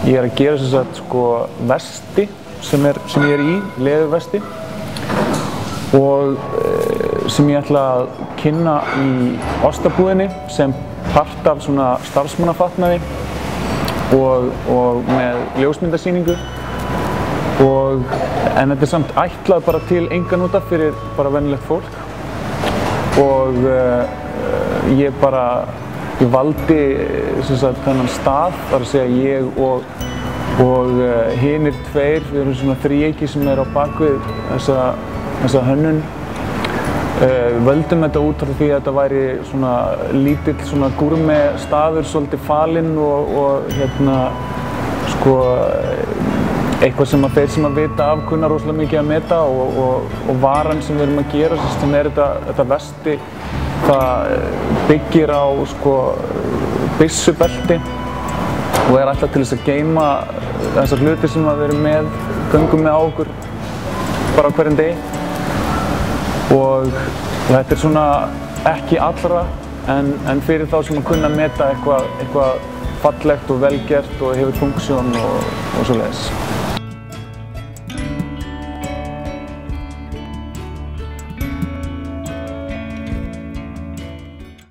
Ég að gera sem sagt sko vesti sem ég í, leðurvesti og sem ég ætla að kynna í ostabúðinni sem part af svona starfsmannafatnaði og með ljósmyndasýningu en þetta samt ætlað bara til enganota fyrir bara venjulegt fólk og ég valdi sem sagt þennan stað, þar að segja ég og hinir tveir, við erum svona þríeyki sem á bakvið þessa hönnun. Við völdum þetta út frá því að þetta væri svona lítill svona gúrme staður, svolítið falinn og sko eitthvað sem þeir sem vita af kunna rosalega mikið að meta og varan sem við erum að gera, sem þetta vesti, það byggir á sko byssubelti og ætlað til þess að geyma þessar hluti sem við erum með, göngum með á okkur bara á hverjum degi. Og þetta svona ekki allra en fyrir þá sem að kunna meta eitthvað fallegt og velgert og hefur funksjón og svoleiðis.